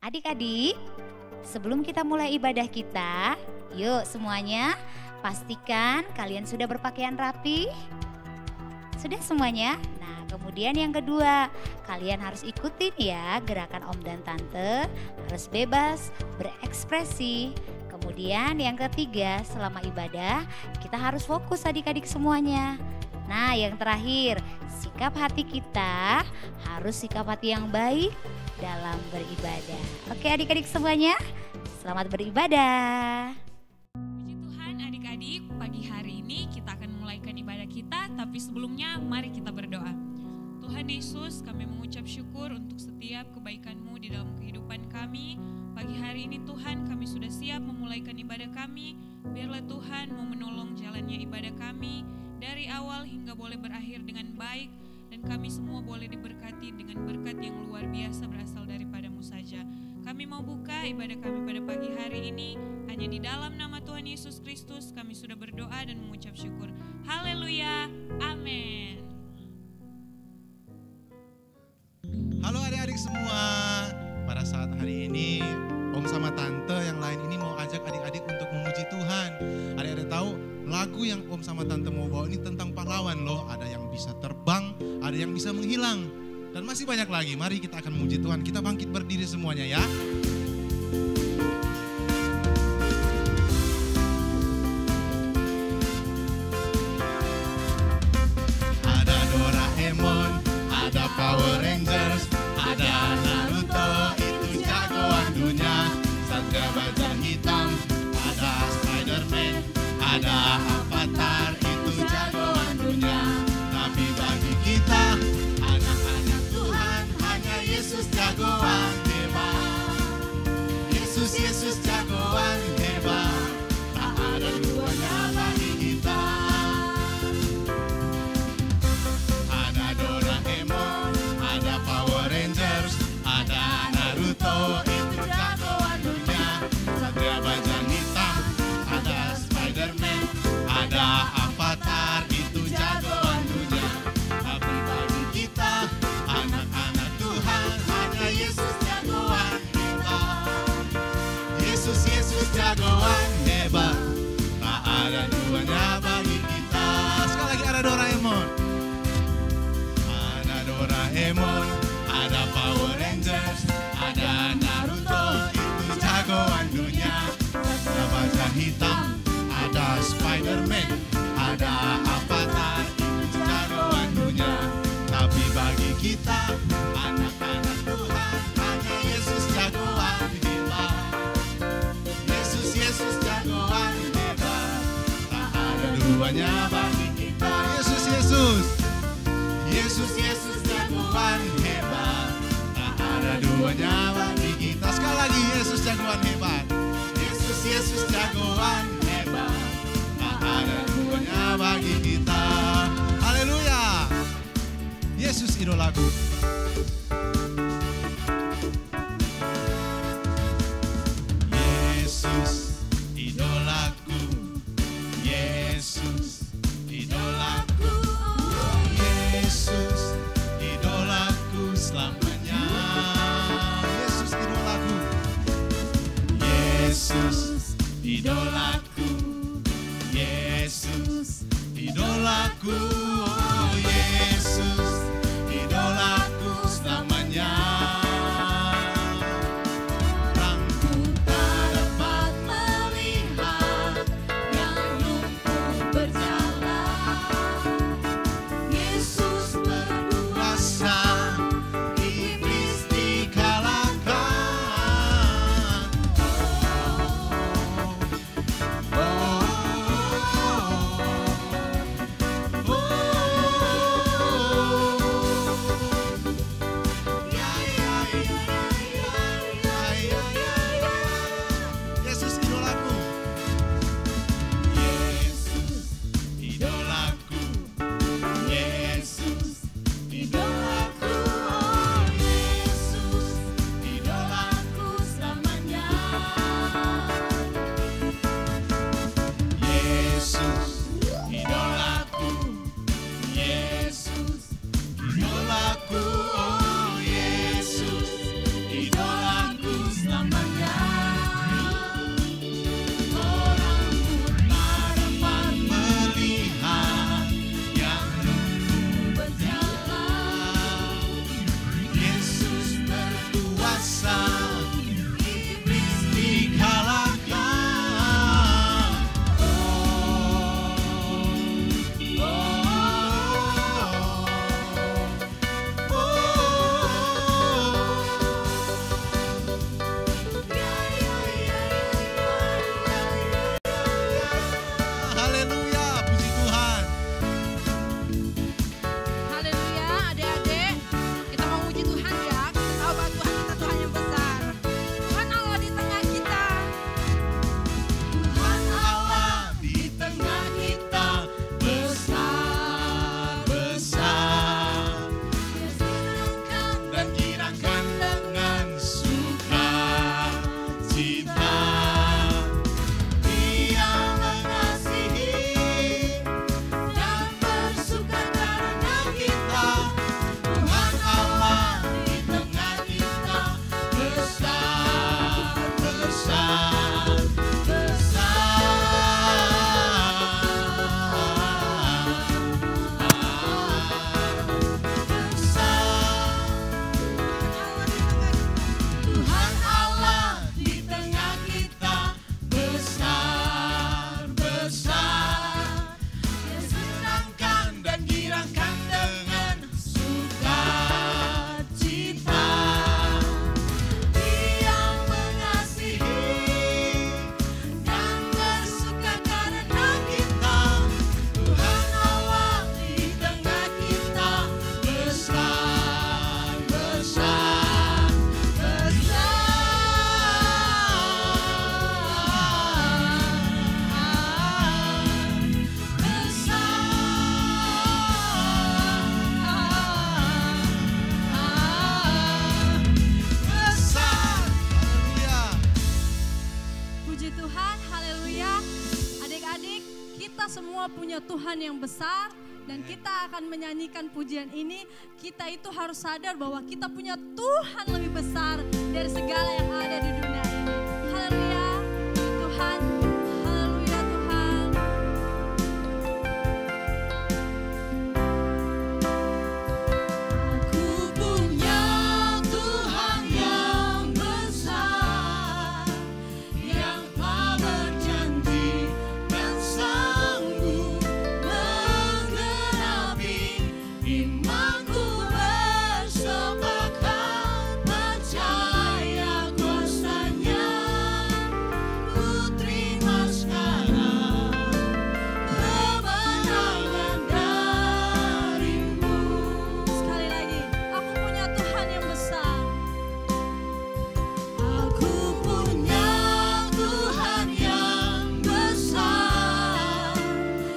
Adik-adik, sebelum kita mulai ibadah kita, yuk semuanya pastikan kalian sudah berpakaian rapi. Sudah semuanya? Nah, kemudian yang kedua, kalian harus ikutin ya gerakan Om dan Tante, harus bebas berekspresi. Kemudian yang ketiga, selama ibadah kita harus fokus adik-adik semuanya. Nah, yang terakhir, sikap hati kita harus sikap hati yang baik dalam beribadah. Oke adik-adik semuanya, selamat beribadah. Puji Tuhan adik-adik, pagi hari ini kita akan memulaikan ibadah kita, tapi sebelumnya mari kita berdoa. Tuhan Yesus, kami mengucap syukur untuk setiap kebaikan-Mu di dalam kehidupan kami. Pagi hari ini Tuhan, kami sudah siap memulaikan ibadah kami. Biarlah Tuhan mau menolong jalannya ibadah kami dari awal hingga boleh berakhir dengan baik, dan kami semua boleh diberkati dengan berkat yang luar biasa berasal daripada-Mu saja. Kami mau buka ibadah kami pada pagi hari ini hanya di dalam nama Tuhan Yesus Kristus. Kami sudah berdoa dan mengucap syukur. Haleluya, amin. Halo adik-adik semua, pada saat hari ini Om sama Tante yang lain ini mau ajak adik-adik untuk memuji Tuhan. Adik-adik tahu lagu yang Om sama Tante mau bawa ini tentang pahlawan loh. Ada yang bisa terbang, ada yang bisa menghilang, dan masih banyak lagi. Mari kita akan memuji Tuhan. Kita bangkit berdiri semuanya ya. Ada Doraemon, ada Power Rangers, ada Naruto, itu jagoan dunia. Satria Bajang Hitam, ada Spider-Man, ada Avatar, itu jagoan dunia. Tapi bagi kita, anak-anak Tuhan, hanya Yesus jagoan hebat. Yesus jagoan hebat, tak ada duanya bagi kita. Ada Doraemon, ada Power Rangers, ada Naruto, itu jagoan dunia. Satria Bajang Hitam, ada Spider-Man, ada Avatar, itu jagoan dunia. Tapi bagi kita, anak-anak Tuhan, hanya Yesus jagoan hebat. Yesus jagoan hebat, tak ada duanya bagi kita. Sekali lagi ada Doraemon. Ada Doraemon, ada Power Rangers, ada Naruto, itu jagoan dunia. Ada Bajang Hitam, ada Spider-Man, ada Avatar, itu jagoan dunia. Tapi bagi kita, anak-anak Tuhan, hanya Yesus jagoan hebat. Yesus jagoan hebat, tak ada duanya bagi kita. Yesus jagoan hebat, tak ada duanya bagi kita. Sekali lagi, Yesus jagoan hebat. Yesus jagoan hebat, tak ada duanya bagi kita. Haleluya, Yesus idolaku. Yesus idolaku, Yesus idolaku, Yesus idolaku selamanya. Yesus idolaku, Yesus idolaku, Yesus idolaku, oh Yesus idolaku selamanya. Oh semua punya Tuhan yang besar. Dan kita akan menyanyikan pujian ini. Kita itu harus sadar bahwa kita punya Tuhan lebih besar dari segala yang ada di dunia ini. Haleluya Tuhan. Haleluya Tuhan. Aku punya Tuhan yang besar, yang telah berjanji dan sanggup menggenapi imanku, bersepakat percaya kuasa-Nya. Ku terima sekarang kemenangan darimu. Sekali lagi, aku punya Tuhan yang besar. Aku punya Tuhan yang besar,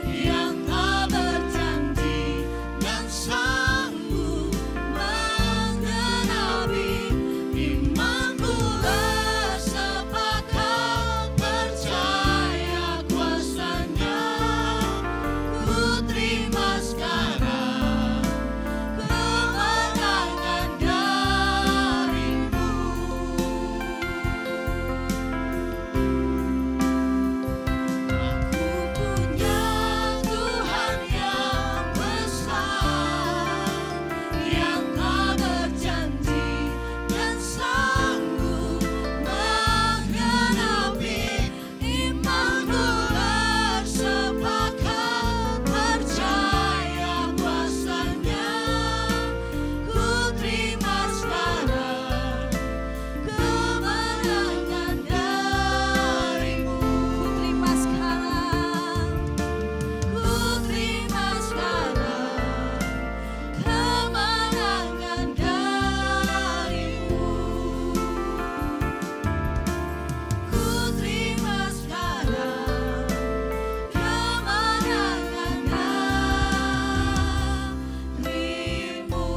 yang telah berjanji dan sanggup menggenapi imanku, bersepakat percaya kuasa-Nya. Ku terima sekarang kemenangan darimu. Aku punya Tuhan yang besar, yang telah berjanji dan sanggup menggenapi imanku, bersepakat percaya kuasa-Nya. Ku terima sekarang kemenangan darimu. Ku terima sekarang. Ku terima sekarang kemenangan darimu. Ku terima sekarang kemenangan darimu.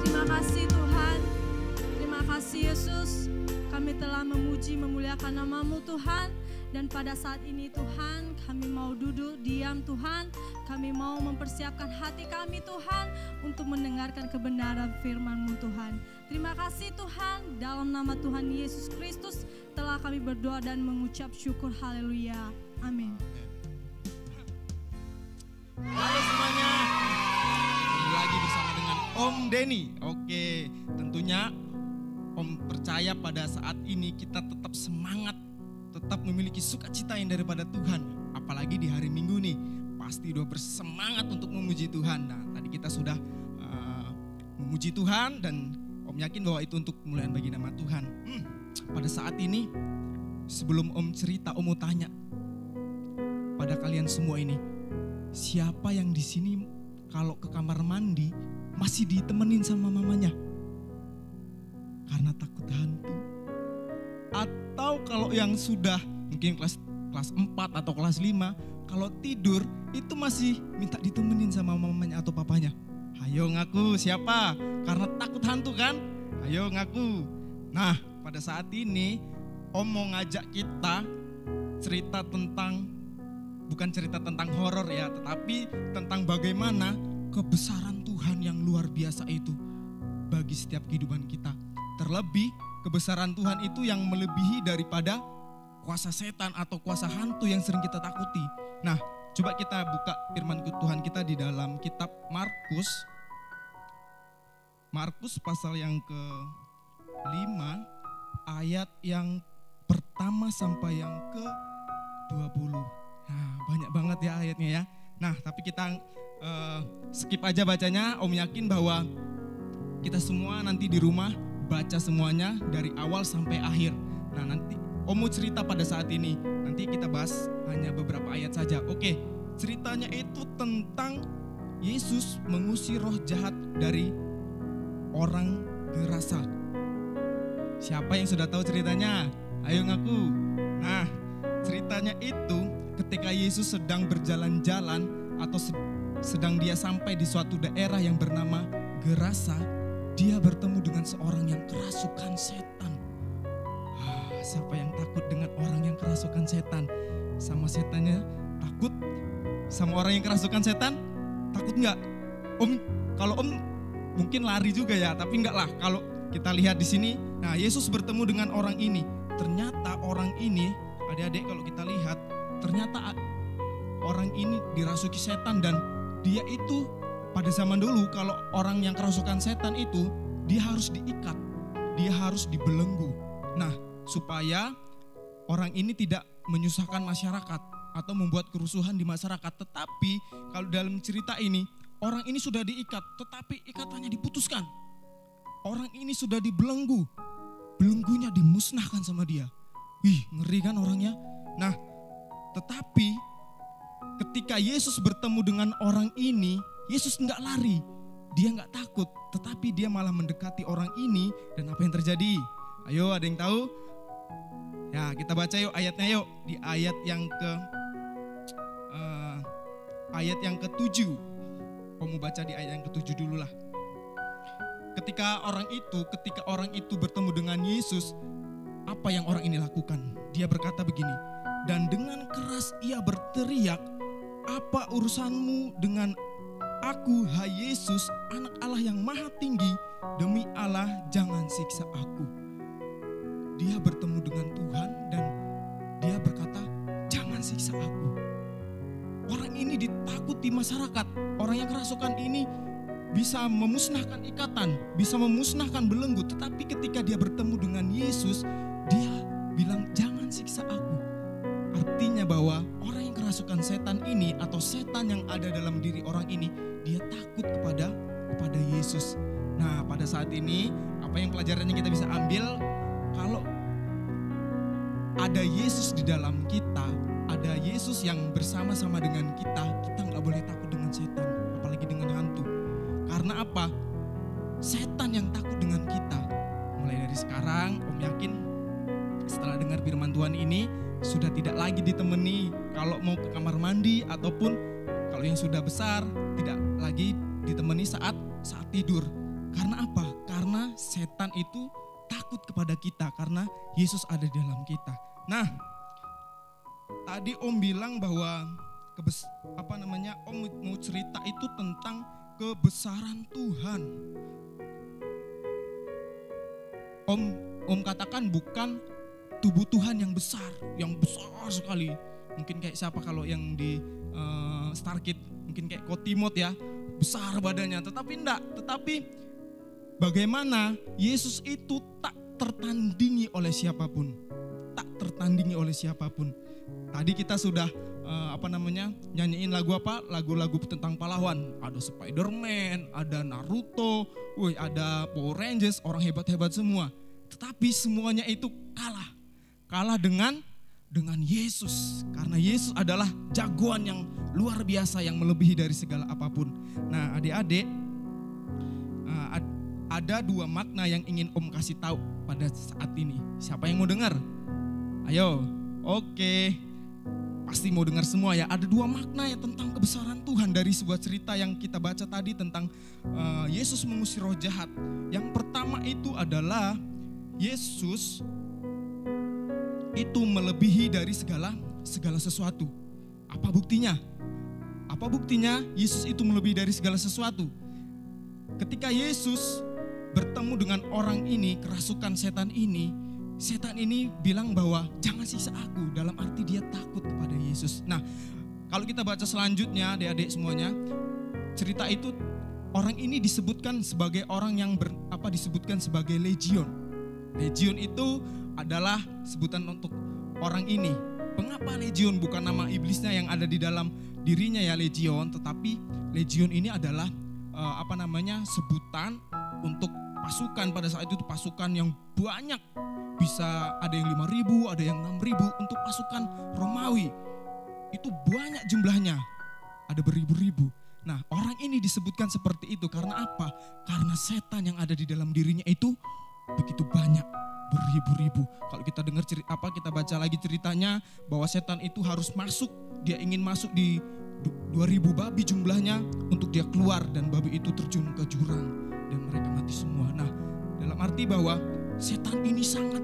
Terima kasih Tuhan. Terima kasih Yesus. Kami telah memuji memuliakan nama-Mu Tuhan. Dan pada saat ini Tuhan, kami mau duduk diam Tuhan. Kami mau mempersiapkan hati kami Tuhan untuk mendengarkan kebenaran firman-Mu Tuhan. Terima kasih Tuhan, dalam nama Tuhan Yesus Kristus telah kami berdoa dan mengucap syukur. Haleluya. Amin. Halo semuanya, kembali lagi bersama dengan Om Denny. Oke, tentunya Om percaya pada saat ini kita tetap semangat, tetap memiliki sukacita yang daripada Tuhan. Apalagi di hari Minggu nih, pasti udah bersemangat untuk memuji Tuhan. Nah, tadi kita sudah memuji Tuhan dan Om yakin bahwa itu untuk kemuliaan bagi nama Tuhan. Pada saat ini, sebelum Om cerita, Om mau tanya pada kalian semua ini, siapa yang di sini kalau ke kamar mandi masih ditemenin sama mamanya? Karena takut hantu. Atau kalau yang sudah mungkin kelas 4 atau kelas 5, kalau tidur itu masih minta ditemenin sama mamanya atau papanya. Ayo ngaku siapa? Karena takut hantu kan? Ayo ngaku. Nah, pada saat ini Om mau ngajak kita cerita tentang, bukan cerita tentang horor ya, tetapi tentang bagaimana kebesaran Tuhan yang luar biasa itu bagi setiap kehidupan kita. Terlebih kebesaran Tuhan itu yang melebihi daripada kuasa setan atau kuasa hantu yang sering kita takuti. Nah, coba kita buka firman Tuhan kita di dalam kitab Markus pasal yang ke-5 ayat yang pertama sampai yang ke-20. Nah, banyak banget ya ayatnya ya. Nah, tapi kita skip aja bacanya. Om yakin bahwa kita semua nanti di rumah baca semuanya dari awal sampai akhir. Nah, nanti Om mau cerita pada saat ini. Nanti kita bahas hanya beberapa ayat saja. Oke, ceritanya itu tentang Yesus mengusir roh jahat dari orang Gerasa. Siapa yang sudah tahu ceritanya? Ayo ngaku. Nah, ceritanya itu ketika Yesus sedang berjalan-jalan atau sedang dia sampai di suatu daerah yang bernama Gerasa, dia bertemu dengan seorang yang kerasukan setan. siapa yang takut dengan orang yang kerasukan setan? Sama setannya takut, sama orang yang kerasukan setan takut nggak? Kalau Om mungkin lari juga ya, tapi enggak lah. Kalau kita lihat di sini, nah Yesus bertemu dengan orang ini. Ternyata orang ini, adik-adik kalau kita lihat, ternyata orang ini dirasuki setan dan dia itu pada zaman dulu kalau orang yang kerasukan setan itu dia harus diikat, dia harus dibelenggu. Nah, supaya orang ini tidak menyusahkan masyarakat atau membuat kerusuhan di masyarakat. Tetapi kalau dalam cerita ini, orang ini sudah diikat, tetapi ikatannya diputuskan. Orang ini sudah dibelenggu, belenggunya dimusnahkan sama dia. Wih, ngeri kan orangnya. Nah, tetapi ketika Yesus bertemu dengan orang ini, Yesus enggak lari, dia enggak takut, tetapi dia malah mendekati orang ini. Dan apa yang terjadi? Ayo, ada yang tahu? Ya, kita baca yuk ayatnya yuk. Di ayat yang ke-7. Kamu baca di ayat yang ke-7 dulu lah. Ketika orang itu bertemu dengan Yesus, apa yang orang ini lakukan? Dia berkata begini, dan dengan keras ia berteriak, apa urusanmu dengan aku, hai Yesus, anak Allah yang maha tinggi? Demi Allah, jangan siksa aku. Dia bertemu dengan Tuhan dan dia berkata, jangan siksa aku. Orang ini ditakuti masyarakat. Orang yang kerasukan ini bisa memusnahkan ikatan, bisa memusnahkan belenggu. Tetapi ketika dia bertemu dengan Yesus, dia bilang jangan siksa aku. Artinya bahwa orang yang kerasukan setan ini atau setan yang ada dalam diri orang ini, dia takut kepada Yesus. Nah, pada saat ini apa yang pelajarannya kita bisa ambil? Kalau ada Yesus di dalam kita, ada Yesus yang bersama-sama dengan kita nggak boleh takut dengan setan, apalagi dengan hantu. Karena apa? Setan yang takut dengan kita. Mulai dari sekarang, Om yakin setelah dengar firman Tuhan ini sudah tidak lagi ditemani kalau mau ke kamar mandi, ataupun kalau yang sudah besar tidak lagi ditemani saat tidur. Karena apa? Karena setan itu takut kepada kita karena Yesus ada di dalam kita. Nah, tadi Om bilang bahwa Om mau cerita itu tentang kebesaran Tuhan. Om katakan bukan tubuh Tuhan yang besar sekali. Mungkin kayak siapa kalau yang di Starkid, mungkin kayak Kotimot ya, besar badannya. Tetapi enggak, tetapi bagaimana Yesus itu tak tertandingi oleh siapapun. Tak tertandingi oleh siapapun. Tadi kita sudah nyanyiin lagu-lagu tentang pahlawan. Ada Spider-Man, ada Naruto, ada Power Rangers, orang hebat-hebat semua. Tetapi semuanya itu kalah dengan Yesus. Karena Yesus adalah jagoan yang luar biasa yang melebihi dari segala apapun. Nah, adik-adik, ada dua makna yang ingin Om kasih tahu pada saat ini. Siapa yang mau dengar? Ayo, oke. Pasti mau dengar semua ya. Ada dua makna ya tentang kebesaran Tuhan dari sebuah cerita yang kita baca tadi tentang Yesus mengusir roh jahat. Yang pertama itu adalah Yesus itu melebihi dari segala sesuatu. Apa buktinya? Apa buktinya Yesus itu melebihi dari segala sesuatu? Ketika Yesus bertemu dengan orang ini, kerasukan setan ini bilang bahwa jangan siksa aku, dalam arti dia takut kepada Yesus. Nah, kalau kita baca selanjutnya adik-adik semuanya, cerita itu orang ini disebutkan sebagai orang yang disebutkan sebagai legion. Legion itu adalah sebutan untuk orang ini. Mengapa legion? Bukan nama iblisnya yang ada di dalam dirinya ya legion, tetapi legion ini adalah sebutan untuk pasukan. Pada saat itu pasukan yang banyak, bisa ada yang 5.000, ada yang 6.000 untuk pasukan Romawi. Itu banyak jumlahnya, ada beribu-ribu. Nah, orang ini disebutkan seperti itu karena apa? Karena setan yang ada di dalam dirinya itu begitu banyak, beribu-ribu. Kalau kita dengar kita baca lagi ceritanya bahwa setan itu harus masuk, dia ingin masuk di 2.000 babi jumlahnya untuk dia keluar, dan babi itu terjun ke jurang dan mereka mati semua. Nah, dalam arti bahwa setan ini sangat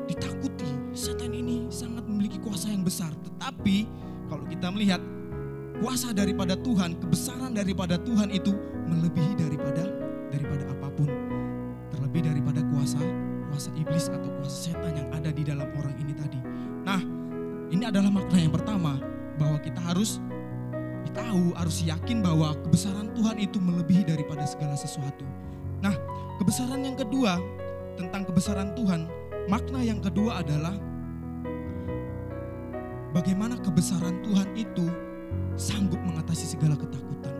ditakuti, setan ini sangat memiliki kuasa yang besar. Tetapi kalau kita melihat kuasa daripada Tuhan, kebesaran daripada Tuhan itu melebihi daripada apapun. Terlebih daripada kuasa iblis atau kuasa setan yang ada di dalam orang ini tadi. Nah, ini adalah makna yang pertama, bahwa kita harus tahu, harus yakin bahwa kebesaran Tuhan itu melebihi daripada segala sesuatu. Nah, kebesaran yang kedua tentang kebesaran Tuhan, makna yang kedua adalah bagaimana kebesaran Tuhan itu sanggup mengatasi segala ketakutan.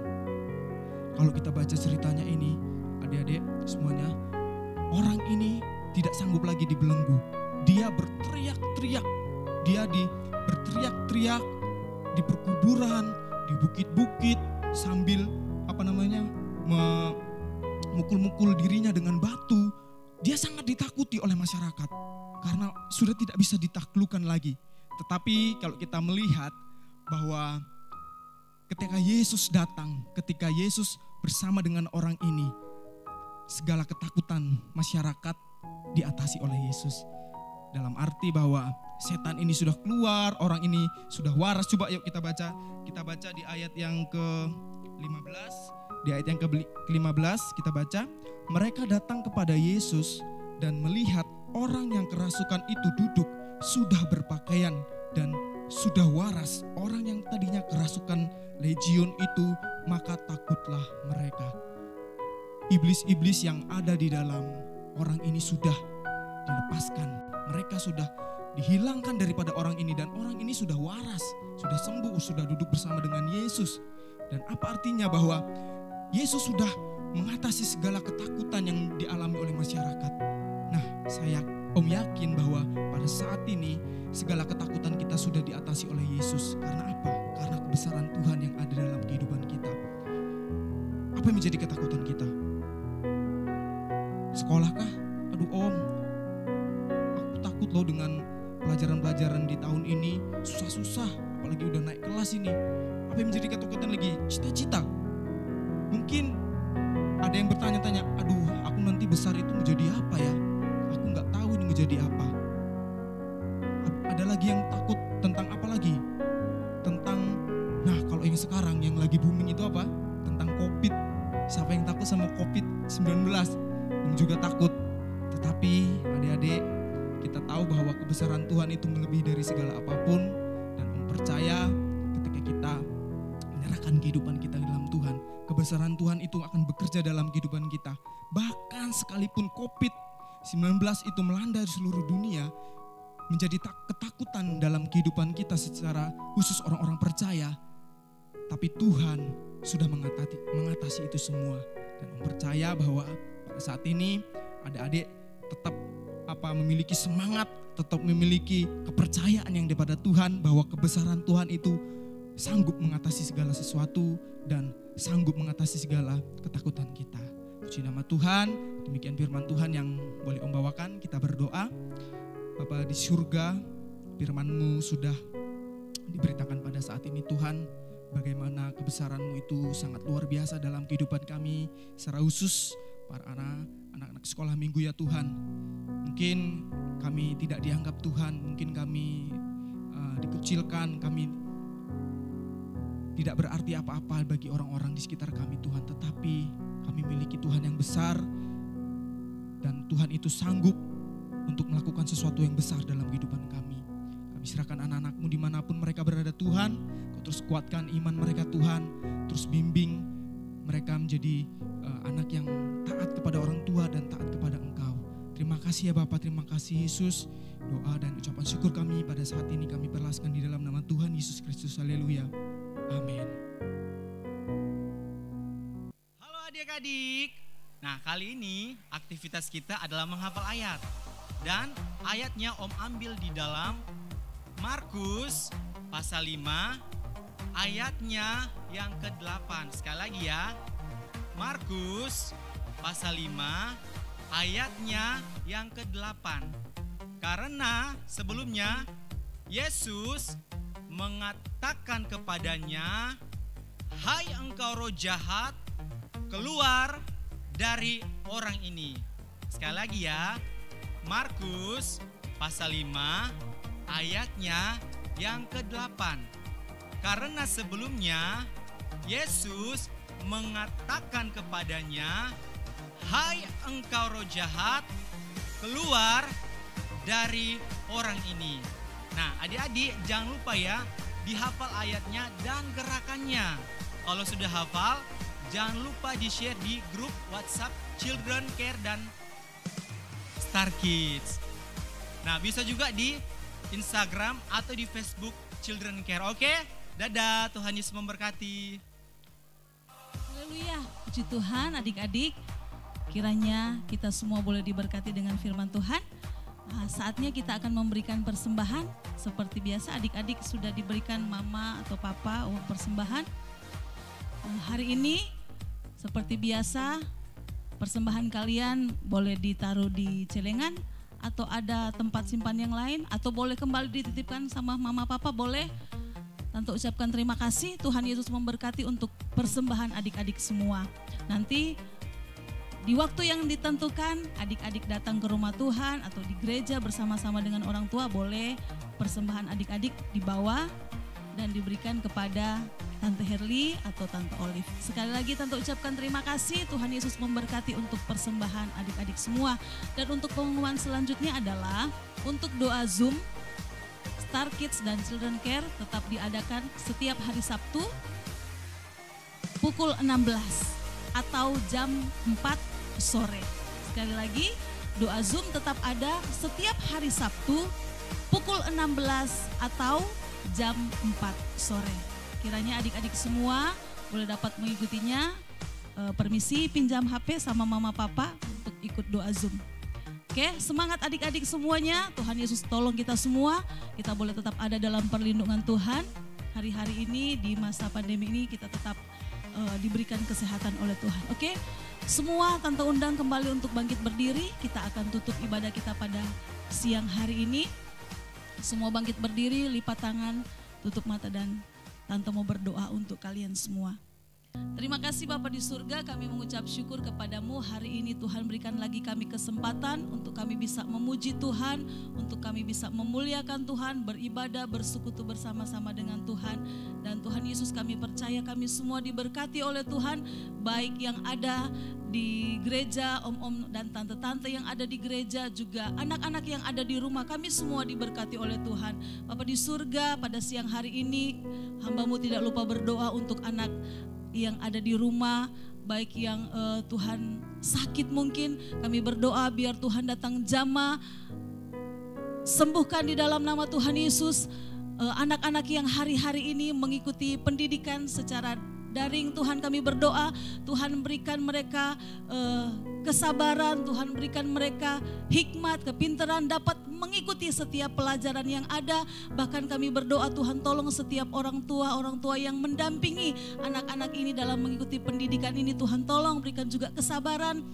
Kalau kita baca ceritanya ini, adik-adik semuanya, orang ini tidak sanggup lagi dibelenggu. Dia berteriak-teriak, berteriak-teriak di perkuburan, di bukit-bukit, sambil memukul-mukul dirinya dengan batu. Dia sangat ditakuti oleh masyarakat karena sudah tidak bisa ditaklukkan lagi. Tetapi kalau kita melihat bahwa ketika Yesus datang, ketika Yesus bersama dengan orang ini, segala ketakutan masyarakat diatasi oleh Yesus. Dalam arti bahwa setan ini sudah keluar, orang ini sudah waras. Coba yuk kita baca. Kita baca di ayat yang ke-15. Di ayat yang ke-15 kita baca, mereka datang kepada Yesus dan melihat orang yang kerasukan itu duduk, sudah berpakaian dan sudah waras. Orang yang tadinya kerasukan legion itu, maka takutlah mereka. Iblis-iblis yang ada di dalam orang ini sudah dilepaskan. Mereka sudah dihilangkan daripada orang ini, dan orang ini sudah waras, sudah sembuh, sudah duduk bersama dengan Yesus. Dan apa artinya? Bahwa Yesus sudah mengatasi segala ketakutan yang dialami oleh masyarakat. Nah, Om yakin bahwa pada saat ini segala ketakutan kita sudah diatasi oleh Yesus. Karena apa? Karena kebesaran Tuhan yang ada dalam kehidupan kita. Apa yang menjadi ketakutan kita? Sekolahkah? Aduh Om, aku takut loh dengan pelajaran-pelajaran di tahun ini, susah-susah, apalagi udah naik kelas ini. Apa yang menjadi ketakutan lagi? Cita-cita. Mungkin ada yang bertanya-tanya, aduh aku nanti besar itu menjadi apa ya? Aku gak tahu ini menjadi apa. Ada lagi yang takut tentang apa lagi? Tentang, nah kalau yang sekarang yang lagi booming itu apa? Tentang COVID. Siapa yang takut sama COVID-19? Yang juga takut. Tetapi adik-adik, kita tahu bahwa kebesaran Tuhan itu melebihi dari segala apapun. Dan percaya ketika kita menyerahkan kehidupan kita dalam Tuhan, kebesaran Tuhan itu akan bekerja dalam kehidupan kita. Bahkan sekalipun COVID-19 itu melanda di seluruh dunia, menjadi ketakutan dalam kehidupan kita secara khusus orang-orang percaya. Tapi Tuhan sudah mengatasi itu semua. Dan percaya bahwa pada saat ini adik-adik tetap memiliki semangat, tetap memiliki kepercayaan yang daripada Tuhan, bahwa kebesaran Tuhan itu sanggup mengatasi segala sesuatu dan sanggup mengatasi segala ketakutan kita. Puji nama Tuhan. Demikian firman Tuhan yang boleh Om bawakan. Kita berdoa. Bapa di surga, firman-Mu sudah diberitakan pada saat ini Tuhan, bagaimana kebesaran-Mu itu sangat luar biasa dalam kehidupan kami, secara khusus para anak-anak sekolah minggu ya Tuhan. Mungkin kami tidak dianggap Tuhan, mungkin kami dikucilkan, kami tidak berarti apa-apa bagi orang-orang di sekitar kami Tuhan. Tetapi kami miliki Tuhan yang besar, dan Tuhan itu sanggup untuk melakukan sesuatu yang besar dalam kehidupan kami. Kami serahkan anak-anak-Mu dimanapun mereka berada Tuhan. Kau terus kuatkan iman mereka Tuhan, terus bimbing mereka menjadi anak yang taat kepada orang tua dan taat kepada Engkau. Terima kasih ya Bapa, terima kasih Yesus. Doa dan ucapan syukur kami pada saat ini kami berlaskan di dalam nama Tuhan Yesus Kristus. Haleluya. Amin. Halo adik-adik. Nah, kali ini aktivitas kita adalah menghafal ayat. Dan ayatnya Om ambil di dalam Markus pasal 5 ayatnya yang ke-8. Sekali lagi ya. Markus pasal 5 ayatnya yang ke-8. Karena sebelumnya Yesus mengatakan kepadanya, "Hai engkau roh jahat, keluar dari orang ini." Sekali lagi ya. Markus pasal 5 ayatnya yang ke-8. Karena sebelumnya Yesus mengatakan kepadanya, "Hai engkau roh jahat, keluar dari orang ini." Nah, adik-adik jangan lupa ya, dihafal ayatnya dan gerakannya. Kalau sudah hafal, jangan lupa di-share di grup WhatsApp Children Care dan Star Kids. Nah, bisa juga di Instagram atau di Facebook Children Care. Oke? Dadah, Tuhan Yesus memberkati. Haleluya, puji Tuhan adik-adik. Kiranya kita semua boleh diberkati dengan firman Tuhan. Nah, saatnya kita akan memberikan persembahan. Seperti biasa adik-adik sudah diberikan mama atau papa uang persembahan. Hari ini seperti biasa persembahan kalian boleh ditaruh di celengan atau ada tempat simpan yang lain, atau boleh kembali dititipkan sama mama papa, boleh. Tante ucapkan terima kasih, Tuhan Yesus memberkati untuk persembahan adik-adik semua. Nanti di waktu yang ditentukan adik-adik datang ke rumah Tuhan atau di gereja bersama-sama dengan orang tua, boleh persembahan adik-adik dibawa dan diberikan kepada Tante Herli atau Tante Olive. Sekali lagi Tante ucapkan terima kasih, Tuhan Yesus memberkati untuk persembahan adik-adik semua. Dan untuk pengumuman selanjutnya adalah untuk doa Zoom Star Kids dan Children Care tetap diadakan setiap hari Sabtu pukul 16 atau jam 4 sore. Sekali lagi, doa Zoom tetap ada setiap hari Sabtu pukul 16 atau jam 4 sore. Kiranya adik-adik semua boleh dapat mengikutinya. Permisi pinjam HP sama mama papa untuk ikut doa Zoom. Oke, semangat adik-adik semuanya. Tuhan Yesus tolong kita semua. Kita boleh tetap ada dalam perlindungan Tuhan. Hari-hari ini di masa pandemi ini kita tetap diberikan kesehatan oleh Tuhan. Oke, semua Tante undang kembali untuk bangkit berdiri. Kita akan tutup ibadah kita pada siang hari ini. Semua bangkit berdiri, lipat tangan, tutup mata, dan Tante mau berdoa untuk kalian semua. Terima kasih Bapa di surga, kami mengucap syukur kepadamu. Hari ini Tuhan berikan lagi kami kesempatan untuk kami bisa memuji Tuhan, untuk kami bisa memuliakan Tuhan, beribadah, bersekutu bersama-sama dengan Tuhan. Dan Tuhan Yesus, kami percaya kami semua diberkati oleh Tuhan, baik yang ada di gereja, om-om dan tante-tante yang ada di gereja, juga anak-anak yang ada di rumah, kami semua diberkati oleh Tuhan. Bapa di surga, pada siang hari ini hamba-Mu tidak lupa berdoa untuk anak yang ada di rumah, baik yang Tuhan sakit mungkin, kami berdoa biar Tuhan datang jamah, sembuhkan di dalam nama Tuhan Yesus. Anak-anak yang hari-hari ini mengikuti pendidikan secara daring, Tuhan kami berdoa, Tuhan berikan mereka kesabaran, Tuhan berikan mereka hikmat, kepintaran dapat mengikuti setiap pelajaran yang ada. Bahkan kami berdoa Tuhan tolong setiap orang tua yang mendampingi anak-anak ini dalam mengikuti pendidikan ini, Tuhan tolong berikan juga kesabaran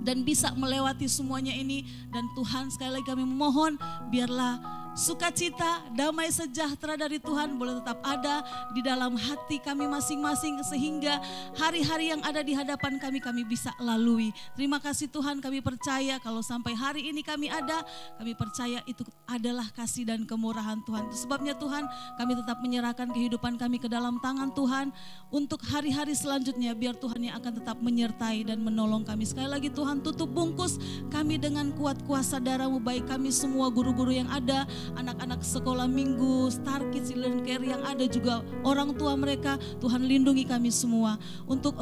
dan bisa melewati semuanya ini. Dan Tuhan sekali lagi kami memohon biarlah sukacita, damai sejahtera dari Tuhan boleh tetap ada di dalam hati kami masing-masing, sehingga hari-hari yang ada di hadapan kami bisa lalui. Terima kasih Tuhan, kami percaya kalau sampai hari ini kami ada, kami percaya itu adalah kasih dan kemurahan Tuhan. Itu sebabnya Tuhan, kami tetap menyerahkan kehidupan kami ke dalam tangan Tuhan untuk hari-hari selanjutnya, biar Tuhan yang akan tetap menyertai dan menolong kami. Sekali lagi Tuhan, tutup bungkus kami dengan kuat kuasa darah-Mu, baik kami semua guru-guru yang ada, anak-anak sekolah minggu, Star Kids, Children Care yang ada, juga orang tua mereka, Tuhan lindungi kami semua. Untuk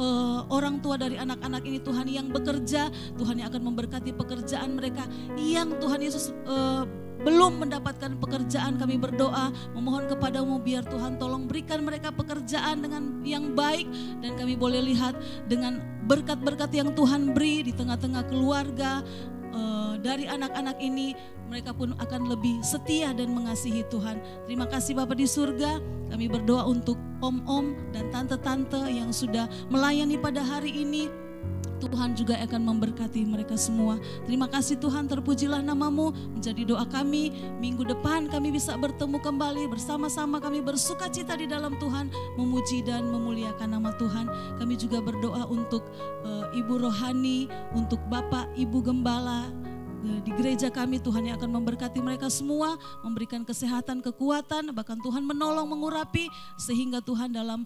orang tua dari anak-anak ini Tuhan yang bekerja, Tuhan yang akan memberkati pekerjaan mereka. Yang Tuhan Yesus belum mendapatkan pekerjaan, kami berdoa memohon kepadamu biar Tuhan tolong berikan mereka pekerjaan dengan yang baik, dan kami boleh lihat dengan berkat-berkat yang Tuhan beri di tengah-tengah keluarga dari anak-anak ini, mereka pun akan lebih setia dan mengasihi Tuhan. Terima kasih Bapa di surga, kami berdoa untuk om-om dan tante-tante yang sudah melayani pada hari ini. Tuhan juga akan memberkati mereka semua. Terima kasih Tuhan, terpujilah nama-Mu. Menjadi doa kami, minggu depan kami bisa bertemu kembali bersama-sama, kami bersukacita di dalam Tuhan, memuji dan memuliakan nama Tuhan. Kami juga berdoa untuk Ibu Rohani, untuk Bapak Ibu Gembala di gereja kami. Tuhan yang akan memberkati mereka semua, memberikan kesehatan, kekuatan, bahkan Tuhan menolong, mengurapi, sehingga Tuhan dalam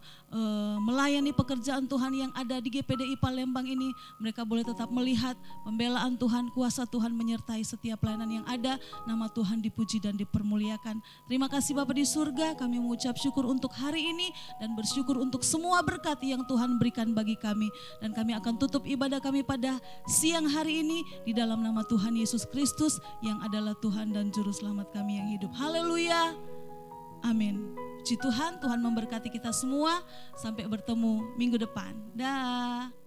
melayani pekerjaan Tuhan yang ada di GPDI Palembang ini, mereka boleh tetap melihat pembelaan Tuhan, kuasa Tuhan menyertai setiap pelayanan yang ada. Nama Tuhan dipuji dan dipermuliakan. Terima kasih Bapa di surga, kami mengucap syukur untuk hari ini dan bersyukur untuk semua berkat yang Tuhan berikan bagi kami. Dan kami akan tutup ibadah kami pada siang hari ini di dalam nama Tuhan Yesus Kristus yang adalah Tuhan dan Juru Selamat kami yang hidup. Haleluya. Amin. Puji Tuhan, Tuhan memberkati kita semua. Sampai bertemu minggu depan. Dah.